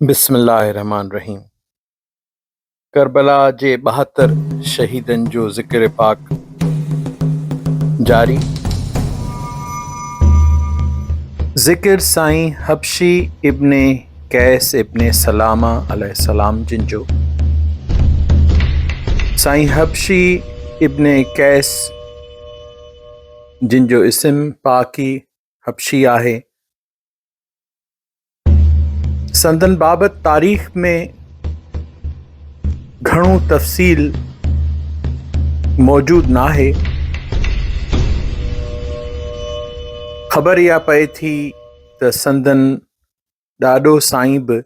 बिस्मिल्लाहिर्रहमानिर्रहीम। करबला जे 72 शहीदनि जो ज़िक्र पाक जारी। ज़िक्र साईं हबशी इब्ने कैस इब्ने सलामा अलैहिस्सलाम जिन जो। साईं हबशी इब्ने कैस जिन जो इस्म पाकी हबशी आहे। संदन बाबत तारीख़ में घणो तफ़सील मौजूद नाहे। ख़बर इहा पए थी त संदन ॾाॾो साईं बि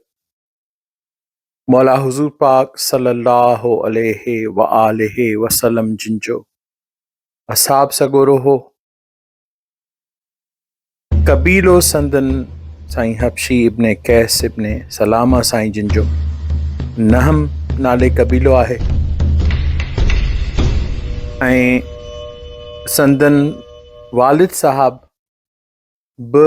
मौला हुज़ूर पाक सल्लल्लाहु अलैहि व आलिहि वसल्लम जिन जो असहाब सॻोरो हो। कबीलो संदन साईं हबशी इब्ने कैस इब्ने सलामा साईं जिन जो नहम नाले कबीलो आहे ऐं संदन वालिद साहब बि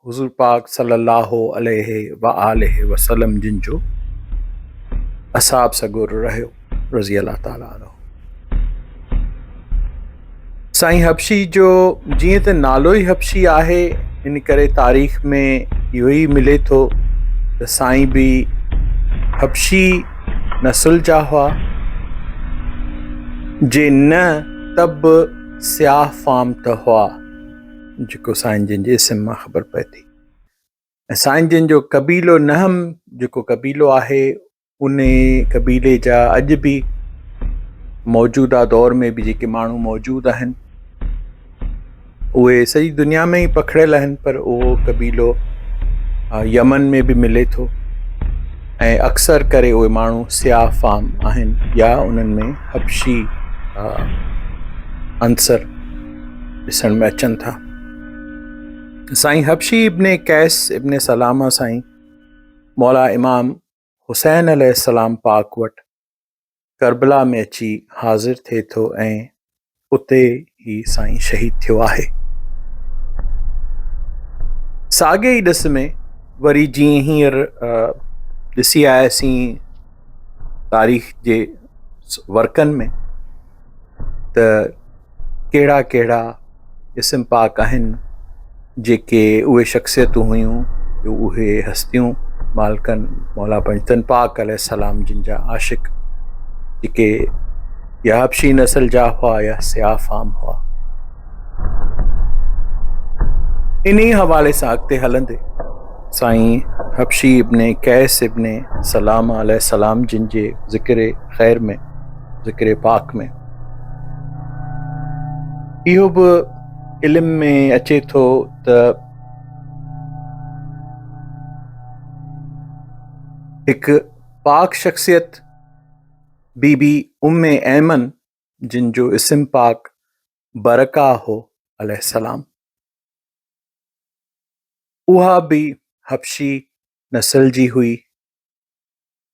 हुज़ूर पाक सल्लल्लाहु अलैहि व आलिहि वसल्लम जिन जो असहाब सॻोरो रहियो रज़ी अल्लाह ताला अन्हु। साईं हबशी जो जीअं त नालो ई हबशी आहे, इन करे तारीख़ में इहो ई मिले थो त साईं बि हबशी नस्ल जा हुआ, जे न तब स्याह फाम त हुआ, जेको साईं जिन जे इस्म मां ख़बर पए थी। ऐं साईं जिन जो कबीलो नहम जेको कबीलो आहे, उन कबीले जा अॼु बि मौजूदा दौर में बि जेके माण्हू मौजूद आहिनि, उहे सॼी दुनिया में ई पखिड़ियल आहिनि, पर उहो कबीलो यमन में बि मिले थो ऐं अक्सर करे उहे माण्हू स्याह फाम आहिनि या उन्हनि में हबशी अंसर ॾिसण में अचनि था। साईं हबशी इब्ने कैस इब्ने सलामा साईं मौला इमाम हुसैन अलैहिस्सलाम पाक वटि करबला में अची हाज़िर थिए थो ऐं उते ई साईं शहीद थियो आहे। साॻे ई ॾिस में वरी जीअं हींअर ॾिसी आयासीं तारीख़ जे वर्कनि में त कहिड़ा कहिड़ा इस्म पाक आहिनि जेके उहे शख़्सियतूं हुयूं, उहे हस्तियूं मालकनि मौला पंजतन पाक अलैहिस्सलाम जिन जा आशिक़ जेके या हबशी नस्ल जा हुआ या स्याह फाम हुआ। इन ई हवाले सां अॻिते हलंदे साईं हबशी इब्ने कैस इब्ने सलामा अलैहिस्सलाम जिन जे ज़िक्र ख़ैर में ज़िक्र पाक में इहो बि इल्म में अचे थो त हिकु पाक शख़्सियत बीबी उम्मे ऐमन जिन जो इस्म पाक बरका हो अलैहिस्सलाम, उहा भी हबशी नस्ल जी हुई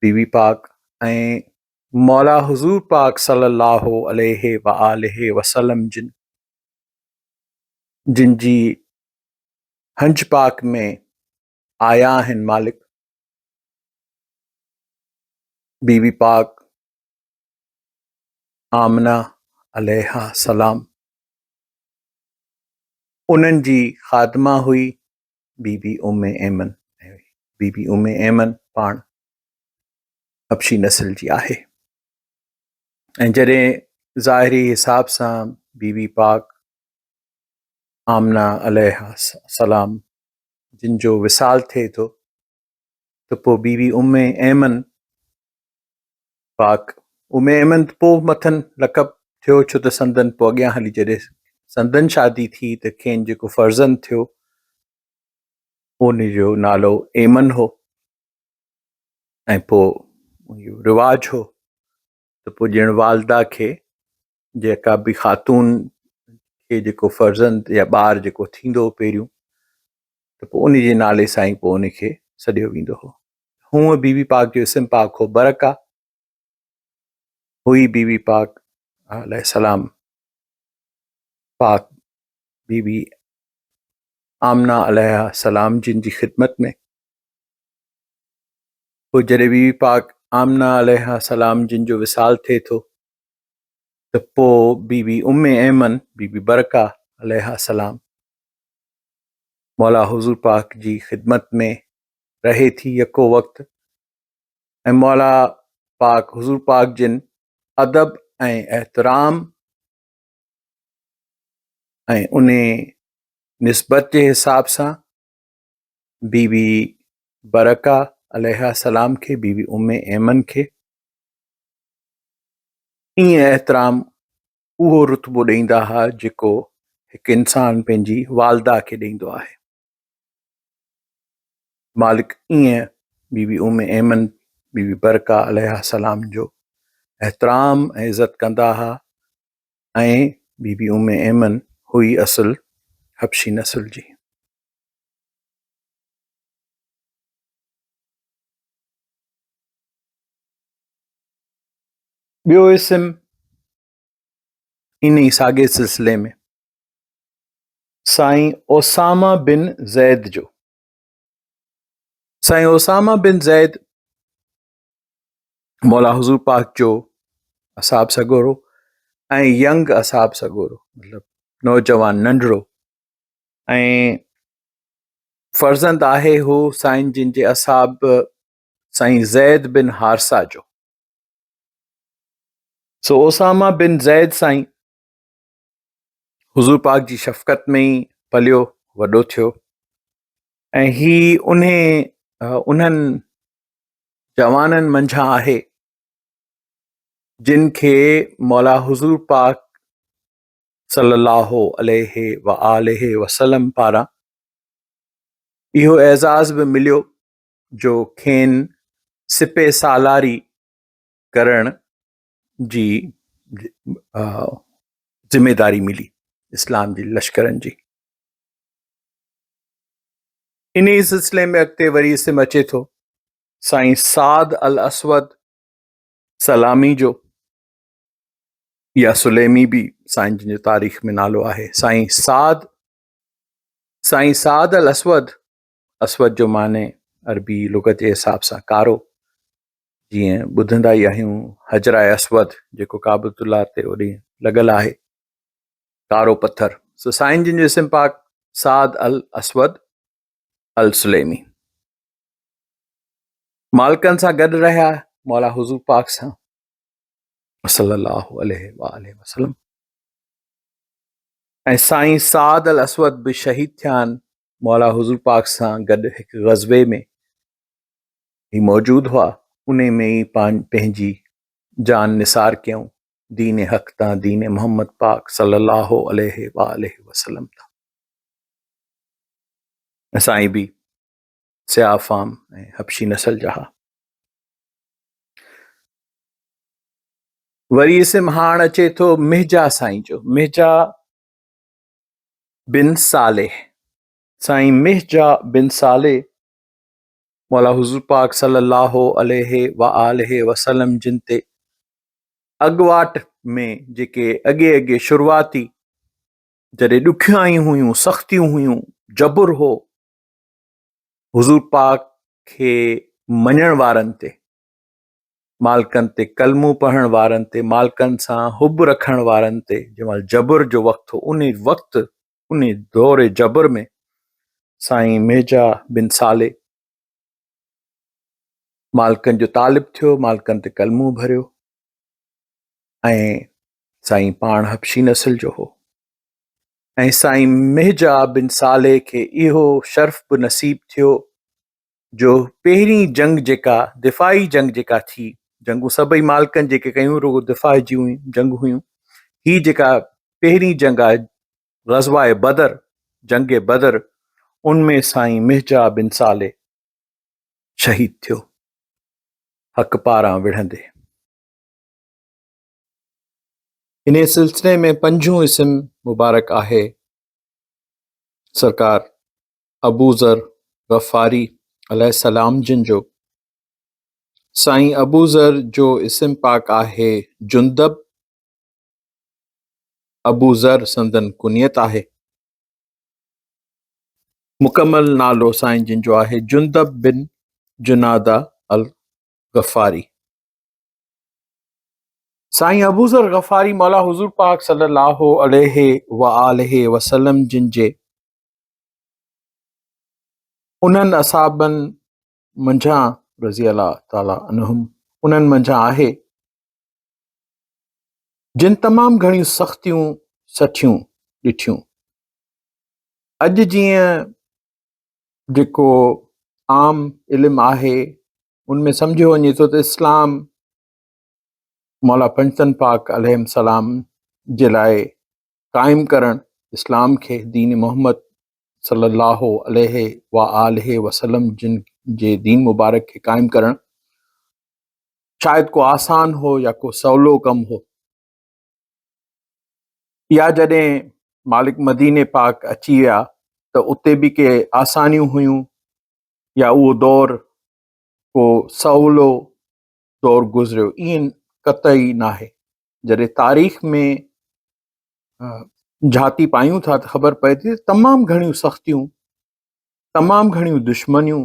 बीवी पाक ऐं मौला हुज़ूर पाक सल्लल्लाहु अलैहि व आलिहि वसल्लम जिन जी हंज पाक में आया आहिनि मालिक बीवी पाक आमना अलैहा सलाम, उन्हनि जी ख़ादमा हुई बीबी उम्मे ऐमन। बीबी उम्मे ऐमन पाण हबशी नस्ल जी आहे ऐं जॾहिं ज़ाहिरी हिसाब सां बीवी पाक आमना अलैहा सलाम जिन जो विसाल थिए थो त पोइ बीवी उम्मे ऐमन पाक उम्मे ऐमन पोइ मथन लक़ब थियो, छो त संदन पोइ अॻियां हली जॾहिं संदन शादी थी त खेनि जेको फर्ज़ंद थियो उन जो नालो ऐमन हो ऐं पोइ इहो रिवाज हो त पोइ ॼण वालदा खे जेका बि ख़ातून खे जेको फर्ज़ंद या ॿार जेको थींदो पहिरियों त पोइ उन जे नाले सां ई पोइ उनखे सॾियो वेंदो हो। हूअं बीवी पाक जो इस्म पाक हो बरका, हुई बीवी पाक अलैहिस्सलाम पाक बीवी आमना अलैहा सलाम जिन जी ख़िदमत में पोइ जॾहिं बीबी पाक आमना अलैहा सलाम जिन जो विसाल थिए थो त पोइ बीबी उम्मे ऐमन बीबी बरका अलैहा सलाम मौला हुज़ूर पाक जी ख़िदमत में रहे थी यको वक़्तु ऐं मौला पाक हुज़ूर पाक जिन अदब ऐं एहतराम ऐं उन निस्बत जे हिसाब सां बीबी बरका अलैहा सलाम खे बीबी उम्मे ऐमन खे ईअं एहतराम उहो रुतबो ॾींदा हुआ जेको हिकु इंसान पंहिंजी वालदा खे ॾींदो आहे। मालिक ईअं बीबी उम्मे ऐमन बीबी बरका अलैहा सलाम जो एहतराम ऐं इज़त कंदा हुआ ऐं बीबी उम्मे ऐमन हुई असुल हबशी नसुल जी। ॿियो इस्म इन ई साॻे सिलसिले में साईं ओसामा बिन ज़ैद जो। साईं ओसामा बिन ज़ैद मौला हुज़ूर पाक जो असाब सॻोरो ऐं यंग असाब सॻोरो मतिलबु नौजवान नंढड़ो ऐं फर्ज़ंद आहे हू साईं जिन जे असाब साईं ज़ैद बिन हारसा जो। सो ओसामा बिन ज़ैद साईं हुज़ूर पाक जी शफ़क़त में ई पलियो वॾो थियो ऐं ही उन्हनि जवाननि मंझां आहे जिन खे मौला हुज़ूर पाक सल्लल्लाहु अलैहि व आलिहि वसल्लम पारां इहो एज़ाज़ बि मिलियो जो खेनि सिपे सालारी करण जी ज़िम्मेदारी मिली इस्लाम जी लश्करनि जी। इन ई सिलसिले में अॻिते वरी इस्म अचे थो साईं साद अल असवद सलामी जो या सुलेमी भी साईं जिन जो तारीख़ में नालो आहे। साईं साद अल असवद, असवद जो माने अरबी लुगत जे हिसाब सां कारो, जीअं ॿुधंदा ई आहियूं हजरा असवद जेको काबतुल्लाह ते ओॾे लॻल आहे कारो पत्थर। सो साईं जिन जो इस्म पाक साद अल असवद अल सुलेमी मालकनि सां गॾु रहिया मौला हुज़ूर पाक सां सल्लल्लाहु अलैहि वसल्लम ऐं साईं साद अल असवद बि शहीद थिया आहिनि मौला हुज़ूर पाक सां गॾु हिकु ग़ज़वे में ही मौजूद हुआ। उन में ई पंहिंजी जान निसार कयूं दीन हक़ तां दीन मोहम्मद पाक सल्लल्लाहु अलैहि वसल्लम तां। साईं बि सियाफ़ाम ऐं हबशी नस्ल जा। वरी इस्म हाण अचे थो मिर्जा साईं जो। मिर्जा बिन सालेह। साईं मिर्जा बिन सालेह मौला हुज़ूर पाक सल्लल्लाहु अलैहि वसल्लम जिन ते अॻुवाट में जेके अॻे शुरूआती जॾहिं ॾुखियाई हुयूं सख़्तियूं हुयूं जबुर हो हुज़ूर पाक खे मञण वारनि ते मालकनि ते कलमू पढ़ण वारनि ते मालकनि सां हुब रखण वारनि ते जंहिंमहिल जबुर जो वक़्तु हो उन दौर जबुर में साईं मिर्जा बिन सालेह मालकनि जो तालिब थियो, मालकनि ते कलमू भरियो ऐं साईं पाण हबशी नस्ल जो हो। ऐं साईं मिर्जा बिन सालेह खे इहो शर्फ़ बि नसीब थियो जो पहिरीं जंग जेका दिफ़ाई जंग जेका थी, जंगूं सभई मालकनि जेके कयूं रुगो दिफ़ाई जी जंग हुयूं, ही जेका पहिरीं जंग आहे ग़ज़वाए बदर जंग बदर, उनमें साईं मिर्जा बिन सालेह शहीद थियो हक़ पारां विढ़ंदे। इन सिलसिले में पंजों इस्म मुबारक आहे सरकार अबू ज़र गफ़ारी अलैहिस्सलाम जिन जो। साईं अबू ज़र जो इस्म पाक आहे जुंदब। अबू ज़र संदन कुनियत आहे। मुकम्मल नालो साईं जिन जो आहे जुंदब बिन जुनादा अल गफ़ारी। साईं अबूज़र गफ़ारी मौला हुज़ूर पाक सल्लल्लाहु अलैहि व आलिहि वसल्लम जिन जे उन्हनि असाबनि मंझां रज़ी अल्लाह ताला अन्हुम उन्हनि मंझां आहे जिन तमामु घणियूं सख़्तियूं सठियूं ॾिठियूं। अॼु जीअं जेको आम इल्मु आहे उनमें सम्झियो वञे थो त इस्लाम मौला पंजतन पाक अलैहिम सलाम जे लाइ क़ाइमु करणु, इस्लाम खे दीन मोहम्मद सल्लल्लाहु अलैहि व आलिहि वसल्लम जिन जे दीन मुबारक खे क़ाइमु करणु शायदि को आसान हो या को सवलो कमु हो, या जॾहिं मालिक मदीने पाक अची विया त उते बि के आसानियूं हुयूं या उहो दौर को सवलो दौर गुज़रियो, ईअं कतई नाहे। जॾहिं तारीख़ में झाती पायूं था त ख़बर पए थी तमामु घणियूं सख़्तियूं, तमामु घणियूं दुश्मनियूं,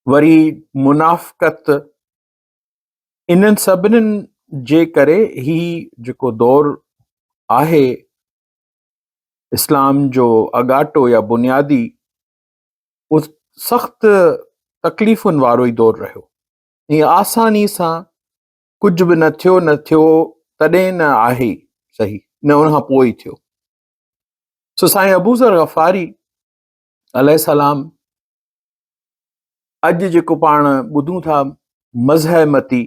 वरी मुनाफ़क़त, इन्हनि सभिनीनि जे करे ही जेको दौर आहे इस्लाम जो अगाटो या बुनियादी, उस सख़्त तकलीफ़ुनि वारो ई दौर रहियो। ईअं आसानी सां कुझु बि न थियो तॾहिं न आहे सही, न उनखां पोइ ई थियो। सो साईं अबूज़र गफ़ारी अलैहिस्सलाम अॼु जेको पाण ॿुधूं था मज़हमती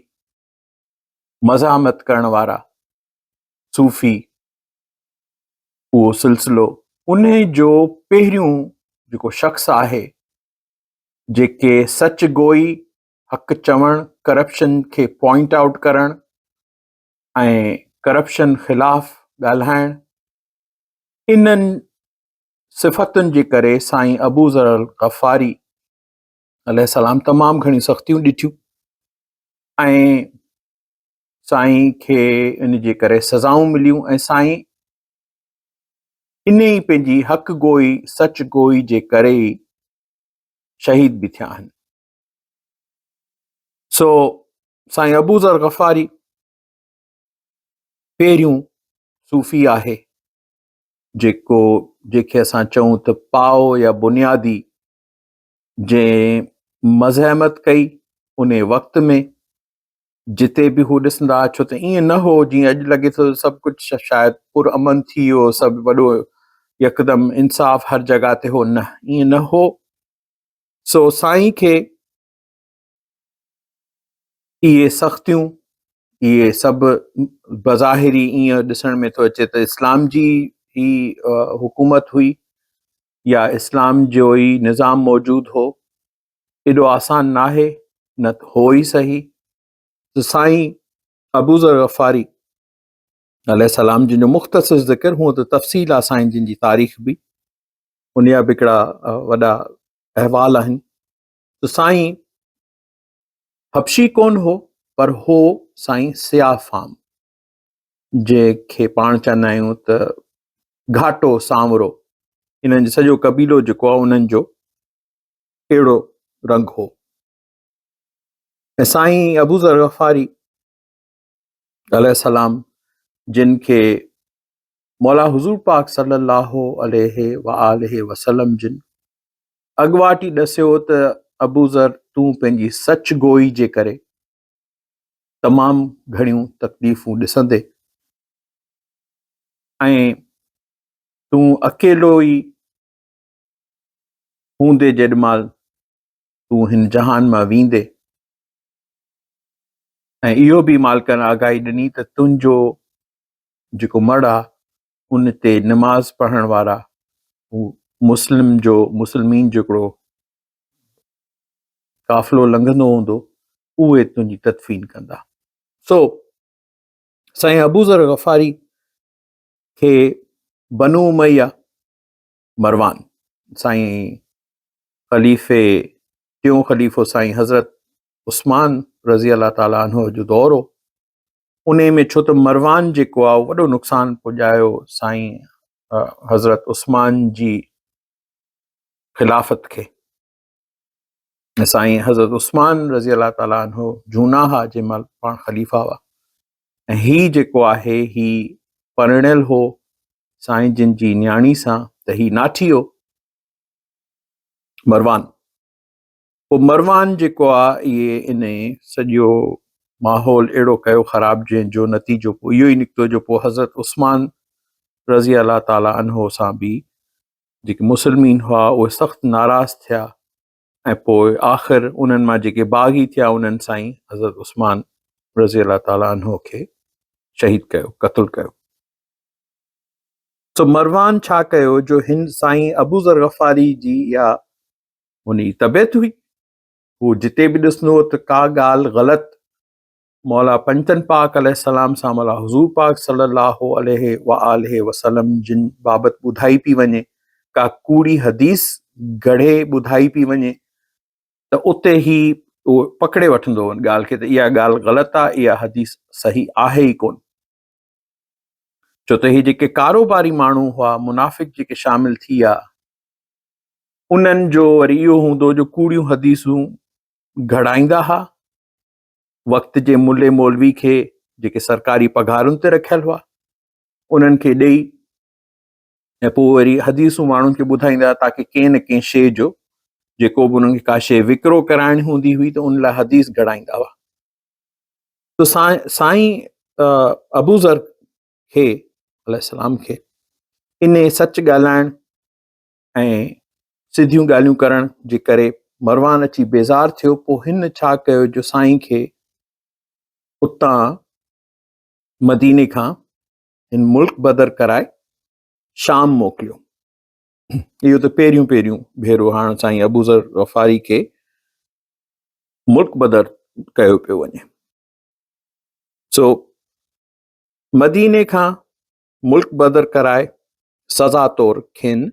मज़ामत करण वारा सूफ़ी, उहो सिलसिलो, उन जो पहिरियों जेको शख़्स आहे जेके सच गोई, हक़ चवणु, करप्शन खे पॉइंट आउट करणु ऐं करप्शन ख़िलाफ़ ॻाल्हाइणु, इन्हनि सिफ़तुनि जे करे साईं अबूज़र गफ़ारी अलैहिस्सलाम तमामु घणी सख़्तियूं ॾिठियूं ऐं साईं खे इन जे करे सज़ाऊं मिलियूं ऐं साईं इन ई पंहिंजी हक़ गोई, सच गोई जे करे ई शहीद बि थिया आहिनि। सो साईं अबूज़र गफ़ारी पहिरियों सूफ़ी आहे जेके असां चऊं त पाओ या बुनियादी जंहिं मज़हमत कई उन वक़्त में जिते बि हू ॾिसंदा, छो त ईअं न हो जीअं अॼु लॻे थो सभु कुझु शायदि पुरअमन थी वियो, सभु वॾो यकदमि इंसाफ़ हर जॻह ते हो, न, ईअं न हो। सो साईं खे इहे सख़्तियूं, इहे सभु बज़ाहिरी ईअं ॾिसण में थो अचे त इस्लाम जी ही हुकूमत हुई या इस्लाम जो ई निज़ाम मौजूदु हो, एॾो आसान नाहे, न हो ई सही। त साईं अबूज़र गफ़ारी अलैहिस्सलाम जिन जो मुख़्तसर ज़िक्र, हूअं त तफ़सील आहे साईं जिन जी तारीख़ बि, उन जा बि हिकिड़ा वॾा अहवाल आहिनि। त साईं हबशी कोन हो, पर हो साईं सियाफ़ाम, जंहिंखे पाण चवंदा आहियूं त घाटो सांवरो, इन्हनि जो सॼो क़बीलो जेको आहे उन्हनि जो अहिड़ो रंग हो। ऐं साईं अबूज़र गफ़ारी अलैहिस्सलाम जिन खे मौला हुज़ूर पाक सल्लल्लाहु अलैहि व आलिहि वसल्लम जिन अॻुवाट ई ॾसियो त अबूज़र तूं पंहिंजी सच गोई जे करे तमामु घणियूं तकलीफ़ूं ॾिसंदे ऐं तूं अकेलो ई हूंदे जेॾीमहिल तूं हिन जहान मां वेंदे, ऐं इहो बि मालिकनि आगाही ॾिनी त तुंहिंजो जेको मड़ आहे उन ते नमाज़ पढ़ण वारा हू मुस्लिमीन जो हिकिड़ो काफ़िलो लंघंदो हूंदो, उहे तुंहिंजी तदफ़ीन कंदा। सो साईं अबूज़र गफ़ारी खे बनु उमैया मरवान, साईं टियों ख़लीफ़ो साईं हज़रत उस्मान रज़ी अल्लाह ताला अन्हु जो दौर हो, उन में छो त मरवान जेको आहे वॾो नुक़सानु पुॼायो साईं हज़रत उस्मान जी ख़िलाफ़त खे, साईं हज़रत उस्मान रज़ी अल्लाह ताला अन्हो जूना हा जंहिं महिल पाण ख़लीफ़ा हुआ ऐं ही जेको आहे ही परिणियल हो साईं जिन जी न्याणी सां त ही नाठी हो मरवान। पोइ मरवान जेको आहे इहे इन सॼो माहौल अहिड़ो कयो ख़राब जंहिंजो नतीजो पोइ इहो ई निकितो जो पोइ हज़रत उस्मान रज़ी अल्लाह ताला अन्हो सां बि जेके मुस्लिमीन हुआ उहे सख़्तु नाराज़ थिया ऐं पोइ आख़िर उन्हनि मां जेके बाग़ी थिया उन्हनि साईं हज़रत उस्मान रज़ी अल्लाह ताला अन्हो खे शहीद कयो, क़त्ल कयो। तो मरवान छा कयो जो हिन साईं अबू ज़र गफ़ारी जी या उन जी तबियत हुई, हू जिते बि ॾिसंदो त का ॻाल्हि ग़लति मौला पंचन पाक अलैहिस्सलाम सां मौला हुज़ूर पाक सल्लल्लाहु अलैहि वआलिहि वसल्लम जिन बाबति ॿुधाई पई वञे, का कूड़ी हदीस गढ़े ॿुधाई पई वञे त उते ही उहो पकड़े वठंदो उन ॻाल्हि खे त इहा ॻाल्हि ग़लति आहे, इहा हदीस सही आहे ई कोन। छो त ही जेके कारोबारी माण्हू हुआ मुनाफ़िक जेके शामिल थी विया उन्हनि जो वरी इहो हूंदो जो कूड़ियूं हदीसूं घड़ाईंदा हुआ वक़्त जे मुल्ले मौलवी खे जेके सरकारी पघारुनि ते रखियल हुआ उन्हनि खे ॾेई ऐं पोइ वरी हदीसूं माण्हुनि खे ॿुधाईंदा ताकी कंहिं न कंहिं शइ जो जेको बि उन्हनि खे का शइ विकिरो कराइणी हूंदी हुई त उन लाइ हदीस घड़ाईंदा हुआ। त साईं अबू ज़र खे अलैहिस्सलाम खे इन सच ॻाल्हाइण ऐं सिधियूं ॻाल्हियूं करण जे करे मरवान अची बेज़ार थियो। पोइ हिन छा कयो जो साईं खे उतां मदीने खां हिन मुल्क बदर कराए शाम मोकिलियो। इहो त पहिरियों भेरो हाणे साईं अबू ज़र गफ़ारी खे मुल्क बदर कयो पियो वञे। सो मदीने खां मुल्क बदर कराए सज़ा तौर खेनि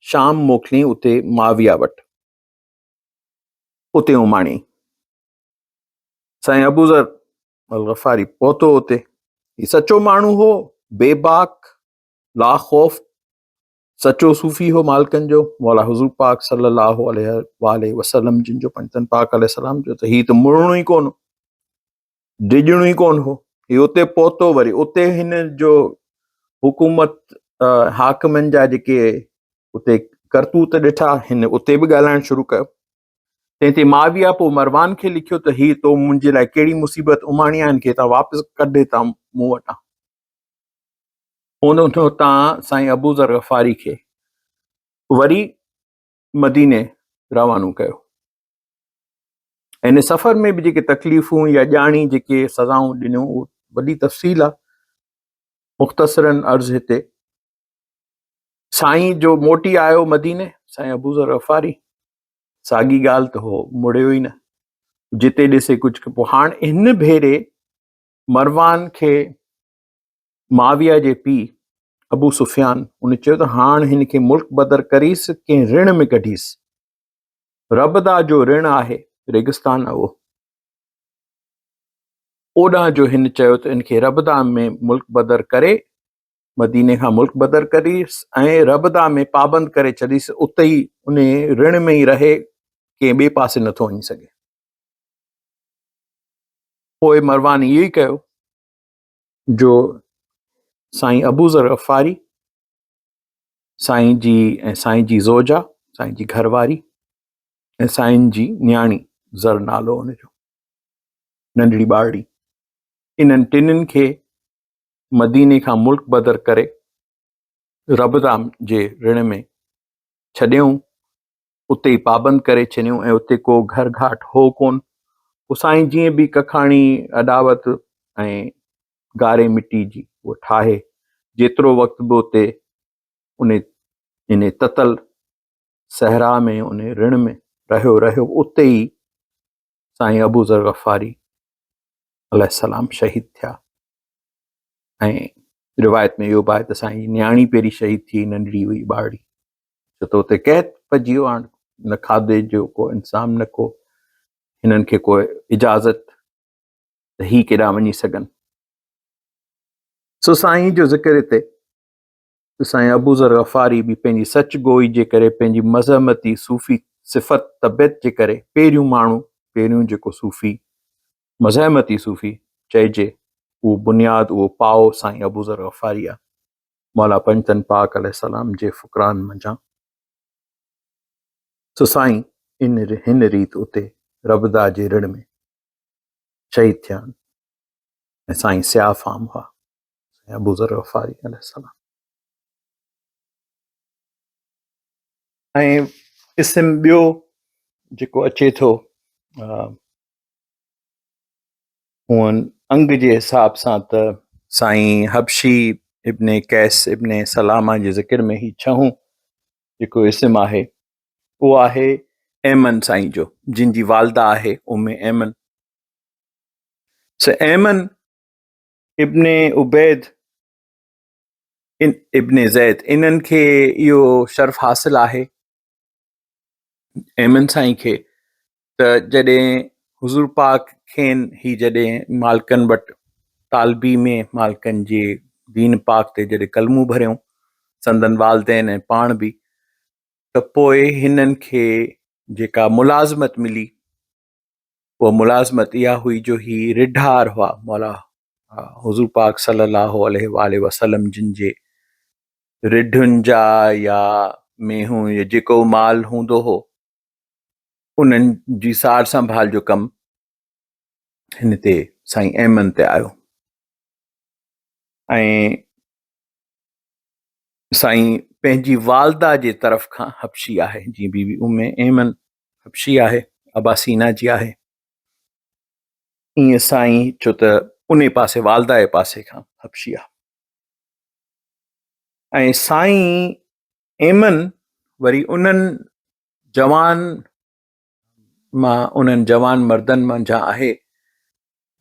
शाम मोकिलियईं उते माविया वटि, उते उमाणी। साईं अबू ज़र गफ़ारी पहुतो उते, ही सचो माण्हू हो, बेबाक लाखौफ सचो सूफ़ी हो मालिकनि जो, मौला हुज़ूर पाक सल्लल्लाहु अलैहि वसल्लम जिन जो पंचन पाक अलैहिस्सलाम जो, त ही त मुड़णो ई कोन, डिॼणो ई कोन हो। ही उते पहुतो, वरी उते हिन जो हुकूमत हाकिमनि जा जेके उते करतूत ॾिठा, हिन उते बि ॻाल्हाइण शुरू कयो। तंहिं ते माविया पोइ मरवान खे लिखियो त ही तो मुंहिंजे लाइ कहिड़ी मुसीबत उमाणी आहिनि खे तव्हां वापसि कढे था मूं वटां। उतां साईं अबू ज़र गफ़ारी खे वरी मदीने रवानो कयो। इन सफ़र में बि जेके तकलीफ़ूं या ॼाणी जेके सज़ाऊं ॾिनियूं उहो वॾी तफ़सील आहे, मुख़्तसरन अर्ज़ हिते। साईं जो मोटी आयो मदीने, साईं अबू ज़र गफ़ारी, साॻी ॻाल्हि त हो मुड़ियो ई न, जिते ॾिसे कुझु। पोइ हाणे हिन भेरे मरवान खे माविया जे पीउ अबू सुफ़ियान उन चयो त हाणे हिन खे मुल्क बदर करीसि, कंहिं ऋण में कढीसि। रबदा जो ऋण आहे, रेगिस्तान आहे उहो, ओॾां जो हिन चयो त इनखे रबदा में मुल्क बदर करे, मदीने खां मुल्क बदर करीसि ऐं रबदा में पाबंद करे छॾीसि, उते ई उन ऋण में ई रहे, कंहिं ॿिए पासे नथो वञी सघे। पोइ मरवान इहो ई कयो जो साईं अबू ज़र गफ़ारी, साईं जी ऐं साईं जी ज़ोजा, साईं जी घरवारी ऐं साईं जी न्याणी, ज़र नालो हुनजो, नंढड़ी ॿारड़ी, इन्हनि टिनिनि खे मदीने खां मुल्क बदर करे रबदा जे ऋण में छॾियऊं, उते ई पाबंद करे छॾियऊं ऐं उते को घर घाट हो कोन। पोइ साईं जीअं बि कखाणी अॾावत ऐं गारे मिटी जी उहो ठाहे, जेतिरो वक़्तु बि उते उन इन ततल सहरा में उन ऋण में रहियो, उते ई साईं अबू ज़र गफ़ारी अलैहिस्सलाम शहीद थिया। ऐं रिवायत में इहो बि आहे त साईं न्याणी पहिरीं शहीद थी, नंढड़ी हुई ॿारड़ी, छो त उते कैद पइजी वियो, हाणे न खाधे जो को इंतज़ाम न को, हिननि खे को इजाज़त त ही केॾांहुं वञी सघनि। सो साईं जो ज़िक्र हिते साईं अबू ज़र गफ़ारी बि पंहिंजी सच गोई जे करे, पंहिंजी मज़हमती सूफ़ी सिफ़त तबियत जे करे पहिरियों माण्हू, पहिरियों जेको सूफ़ी मज़हमती सूफ़ी चइजे, उहो बुनियादु, उहो पाओ साईं अबू ज़र ग़फ़ारी आहे, मौला पंजतन पाक अलैहिस्सलाम जे फ़ुक़रान मंझां। सो साईं हिन रीति उते रबदा जे रिण में शहीद थिया आहिनि ऐं साईं सियाफ़ आम हुआ, अबू ज़र ग़फ़ारी अलैहिस्सलाम। ऐं इस्म ॿियो जेको अचे थो हुअन अंग जे हिसाब सां त साईं हबशी इब्ने कैस इब्ने सलामा जे ज़िक्र में ही छहों जेको इस्म आहे उहो आहे ऐमन साईं जो, जिन जी वालदा आहे उम्मे ऐमन। ऐमन इब्ने उबैद इब्ने ज़ैद, इन्हनि खे इहो शर्फ़ हासिल आहे ऐमन साईं खे त जॾहिं हुज़ूर पाक खेनि ही जॾहिं मालिकनि वटि तालबी में मालिकनि जे दीन पाक ते जॾहिं कलमू भरियऊं, संदन वालदेन ऐं पाण बि, त पोइ हिननि खे जेका मुलाज़मत मिली उहा मुलाज़मत इहा हुई जो ही रिढार हुआ मौला हुज़ूर पाक सल्लल्लाहु अलैहि वसल्लम जिन जे रिढुनि जा या मेहूं या जेको माल हूंदो हो उन्हनि जी सार संभाल जो कमु हिन ते साईं ऐमन ते आयो। ऐं साईं पंहिंजी वालदा जे तरफ़ खां हबशी आहे, जीअं बीबी उम्मे ऐमन हबशी आहे, अबासीना जी आहे, ईअं साईं छो त उन पासे वालदा जे पासे खां हबशी आहे। ऐं साईं ऐमन वरी उन्हनि जवान मर्दनि मंझां आहे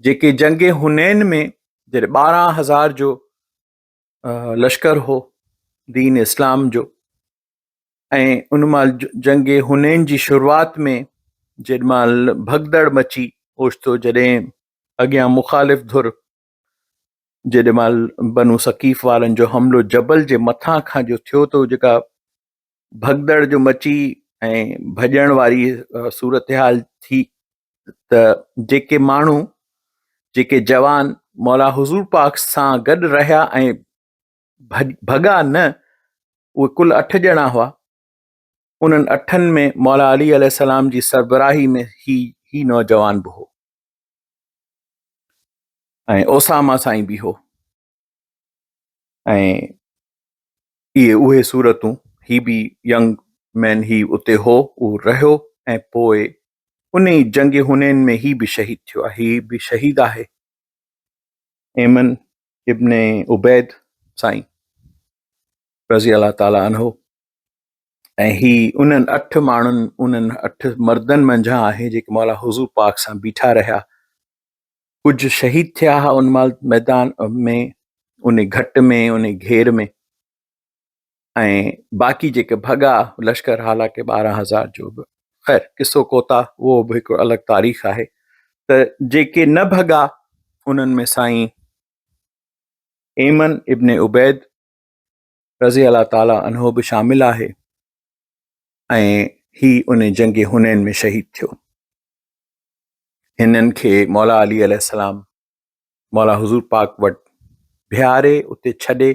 जेके जंगे हुनैन में जॾहिं 12,000 जो लश्कर हो दीन इस्लाम जो, ऐं उन महिल जंगे हुनैन जी शुरूआति में जेॾी महिल भगदड़ मची ओचितो, जॾहिं अॻियां मुखालिफ़ धुर जेॾी महिल बनु सकीफ़ वारनि जो हमिलो जबल जे मथां खां जो थियो त जेका भगदड़ जो मची ऐं भॼण वारी सूरत हाल थी, त जेके माण्हू जेके जवान मौला हुज़ूर पाक सां गॾु रहिया ऐं भॻा न, उहे कुल 8 ॼणा हुआ। उन्हनि 8 में मौला अली अलैहिस्सलाम जी सरबराही में ही नौजवान बि हो ऐं ओसामा साईं बि हो, ऐं इहे उहे सूरतूं, ही बि यंग मैन ही उते हो, उहो रहियो ऐं पोइ उन ई जंग हुनैन में ही बि शहीद थियो आहे। ही बि शहीद आहे ऐमन इब्ने उबैद साईं रज़ी अल्लाह ताला अन्हो। ऐं ही उन्हनि 8 माण्हुनि, उन्हनि 8 मर्दनि मंझां आहे जेके मौला हुज़ूर पाक सां बीठा रहिया, कुझु शहीद थिया हुआ उन महिल मैदान में, उन घट में, उन घेर में, ऐं बाक़ी जेके भॻा लश्कर, हालांकि 12,000 जो बि ख़ैर किसो कोता, उहो बि हिकु अलॻि तारीख़ आहे। त जेके न भॻा उन्हनि में साईं ऐमन इब्ने उबैद रज़ी अल्लाह ताला अन्हो बि शामिल आहे, ऐं ही उन जंग हुनैन में शहीद थियो। हिननि खे मौला अली अलैहिस्सलाम मौला हुज़ूर पाक वटि बिहारे उते छॾे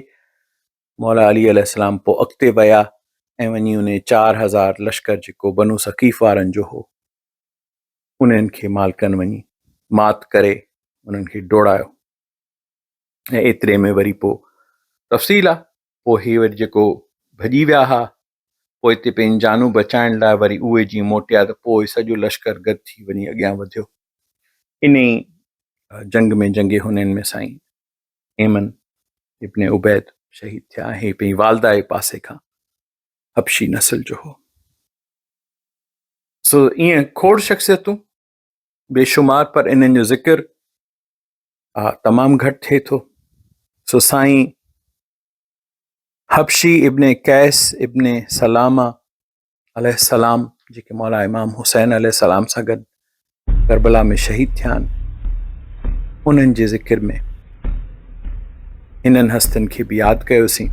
मौला अली अलैहिस्सलाम पोइ अॻिते विया ऐं वञी उन 4,000 लश्कर जेको बनु सकीफ़ वारनि जो हो, उन्हनि खे मालिकनि वञी मात करे उन्हनि खे डोड़ायो। ऐं एतिरे में वरी पोइ तफ़सील आहे, पोइ ही वरी जेको भॼी विया हुआ, पोइ हिते पंहिंजी जानू बचाइण लाइ वरी उहे जीअं मोटिया त पोइ सॼो लश्कर गॾु थी वञी अॻियां वधियो। इन ई जंग में जंगे हुनैन में साईं ऐमन इब्ने उबैद शहीद थिया। हे पंहिंजी वालदा जे पासे खां हबशी नस्ल जो हो। सो ईअं खोड़ शख़्सियतूं बेशुमार, पर इन्हनि जो ज़िक्र तमामु घटि थिए थो। सो साईं हबशी इब्ने कैस इब्ने सलामा अलैहिस्सलाम जेके मौला इमाम हुसैन अलैहिस्सलाम सां गॾु करबला में शहीद थिया आहिनि, उन्हनि जे ज़िक्र में हिननि हस्तनि खे बि यादि कयोसीं।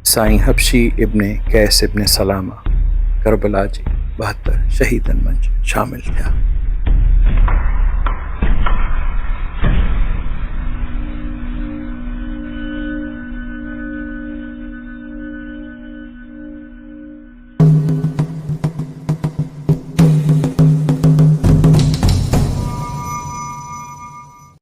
साईं हबशी इब्ने कैस इब्ने सलामा करबला जे 72 शहीदनि मंझि शामिल थिया।